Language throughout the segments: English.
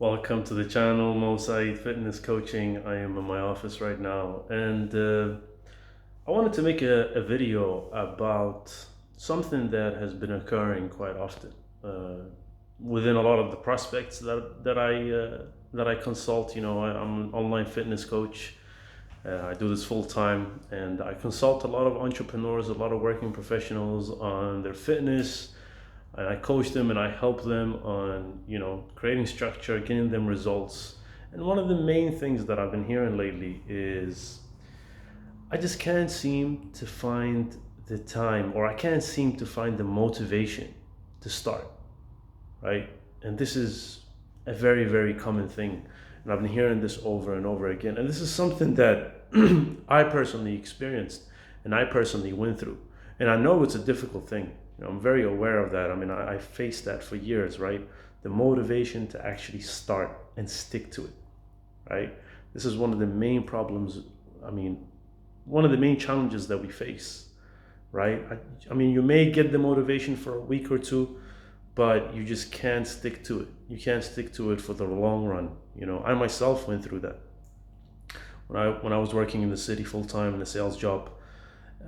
Welcome to the channel, Mo Saeed Fitness Coaching. I am in my office right now, and I wanted to make a video about something that has been occurring quite often within a lot of the prospects that I consult. I'm an online fitness coach. I do this full time, and I consult a lot of entrepreneurs, a lot of working professionals on their fitness, and I coach them and I help them on creating structure, getting them results. And one of the main things that I've been hearing lately is I just can't seem to find the time, or I can't seem to find the motivation to start, right? And this is a very, very common thing. And I've been hearing this over and over again. And this is something that I personally experienced and I personally went through. And I know it's a difficult thing. I'm very aware of that. I mean, I faced that for years, right? The motivation to actually start and stick to it, right? This is one of the main problems. I mean, one of the main challenges that we face, right? I mean, you may get the motivation for a week or two, but you just can't stick to it. You can't stick to it for the long run. I myself went through that when I was working in the city full time in a sales job,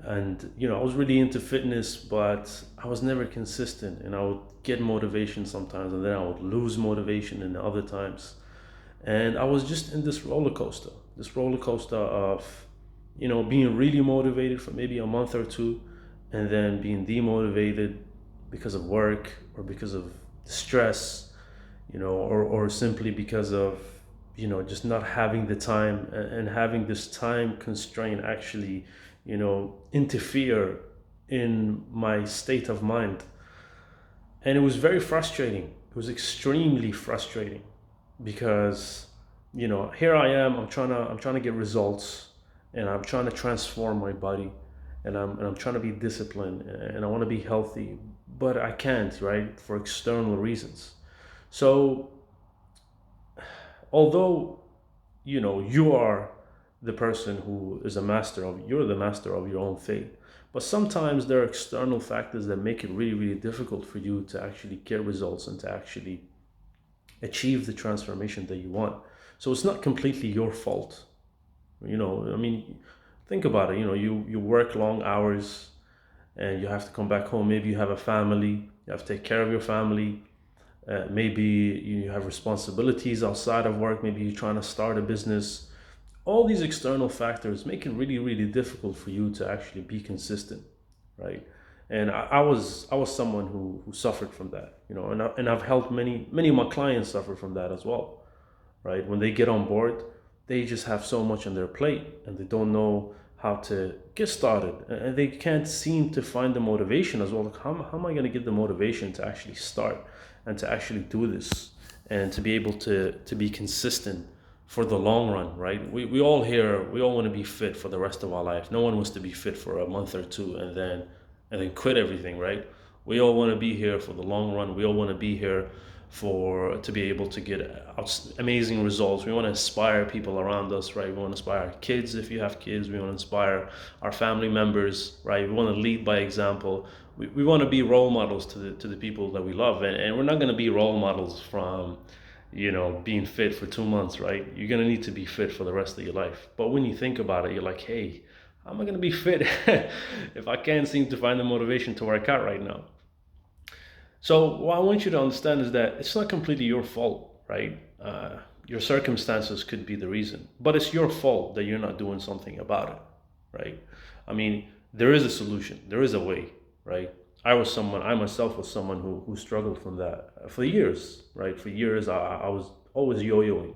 and I was really into fitness, but I was never consistent, and I would get motivation sometimes, and then I would lose motivation in the other times, and I was just in this roller coaster of being really motivated for maybe a month or two, and then being demotivated because of work or because of stress, or simply because of just not having the time, and having this time constraint actually interfere in my state of mind. And it was very frustrating. It was extremely frustrating because here I am, I'm trying to get results, and I'm trying to transform my body, and I'm trying to be disciplined, and I want to be healthy, but I can't, right? For external reasons. So although you are the person who is you're the master of your own fate, but sometimes there are external factors that make it really, really difficult for you to actually get results and to actually achieve the transformation that you want. So it's not completely your fault. I mean, think about it. You work long hours, and you have to come back home. Maybe you have a family, you have to take care of your family. Maybe you have responsibilities outside of work. Maybe you're trying to start a business. All these external factors make it really, really difficult for you to actually be consistent, right? And I was someone who suffered from that, and I've helped many of my clients suffer from that as well, right? When they get on board, they just have so much on their plate, and they don't know how to get started, and they can't seem to find the motivation as well. Like, how am I going to get the motivation to actually start and to actually do this, and to be able to be consistent for the long run, right? We all here, we all want to be fit for the rest of our life. No one wants to be fit for a month or two and then quit everything, right? We all want to be here for the long run. We all want to be here to be able to get amazing results. We want to inspire people around us, right? We want to inspire our kids, if you have kids. We want to inspire our family members, right? We want to lead by example. We want to be role models to the people that we love, and we're not going to be role models from being fit for 2 months, right? You're going to need to be fit for the rest of your life. But when you think about it, you're like, hey, how am I going to be fit if I can't seem to find the motivation to work out right now? So what I want you to understand is that it's not completely your fault, right? Your circumstances could be the reason, but it's your fault that you're not doing something about it, right? I mean, there is a solution, there is a way, right? I myself was someone who struggled from that for years, right? For years, I was always yo-yoing.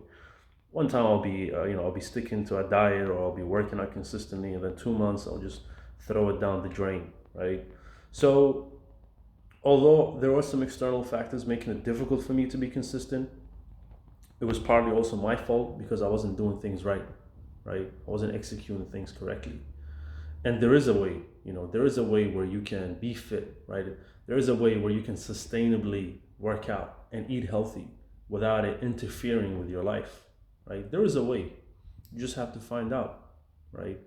One time I'll be sticking to a diet, or I'll be working out consistently, and then 2 months I'll just throw it down the drain, right? So although there were some external factors making it difficult for me to be consistent, it was partly also my fault because I wasn't doing things right, right? I wasn't executing things correctly. And there is a way, there is a way where you can be fit, right? There is a way where you can sustainably work out and eat healthy without it interfering with your life, right? There is a way. You just have to find out, right?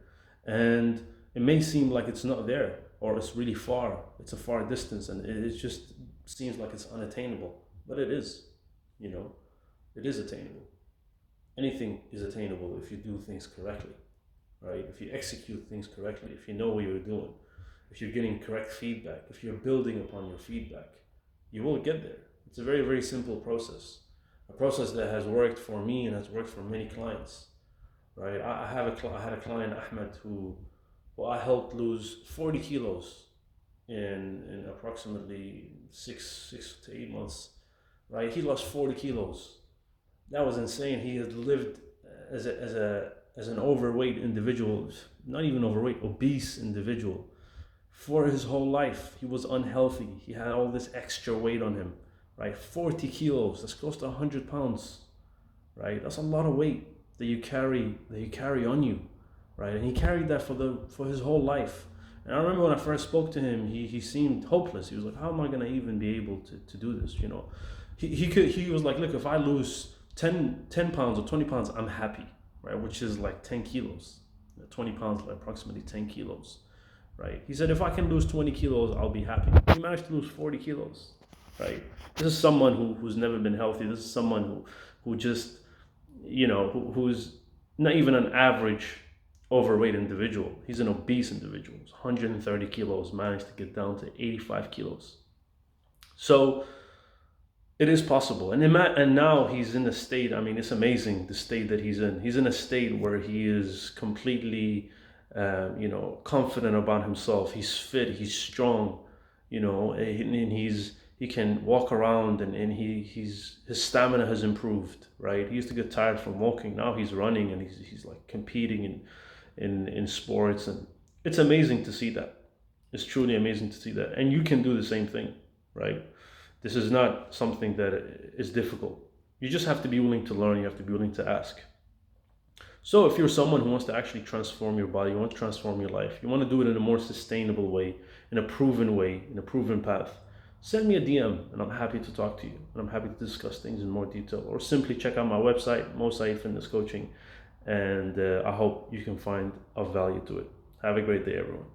And it may seem like it's not there, or it's really far. It's a far distance, and it just seems like it's unattainable, but it is, you know. It is attainable. Anything is attainable if you do things correctly, right? If you execute things correctly, if you know what you're doing, if you're getting correct feedback, if you're building upon your feedback, you will get there. It's a very, very simple process, a process that has worked for me and has worked for many clients, right? I had a client, Ahmed, who, well, I helped lose 40 kilos in approximately 6 to 8 months, right? He lost 40 kilos. That was insane. He had lived as an overweight individual, not even overweight, obese individual for his whole life. He was unhealthy. He had all this extra weight on him, right? 40 kilos. That's close to 100 pounds, right? That's a lot of weight that you carry on you, right? And he carried that for his whole life. And I remember when I first spoke to him, he seemed hopeless. He was like, "How am I gonna even be able to do this?" You know, he was like, "Look, if I lose 10 pounds or 20 pounds, I'm happy," right? Which is like 10 kilos. 20 pounds, like approximately 10 kilos, right? He said, "If I can lose 20 kilos, I'll be happy." He managed to lose 40 kilos, right? This is someone who's never been healthy. This is someone who just, who's not even an average overweight individual. He's an obese individual. He's 130 kilos, managed to get down to 85 kilos. So it is possible. And now he's in a state, I mean, it's amazing the state that he's in. He's in a state where he is completely, confident about himself. He's fit, he's strong, and he can walk around, and his stamina has improved, right? He used to get tired from walking. Now he's running, and he's like competing in sports, and it's amazing to see that. It's truly amazing to see that, and you can do the same thing, right? This is not something that is difficult. You just have to be willing to learn. You have to be willing to ask. So if you're someone who wants to actually transform your body, you want to transform your life, you want to do it in a more sustainable way, in a proven path, send me a DM and I'm happy to talk to you. And I'm happy to discuss things in more detail. Or simply check out my website, Mo Saeed Fitness Coaching, and I hope you can find of value to it. Have a great day, everyone.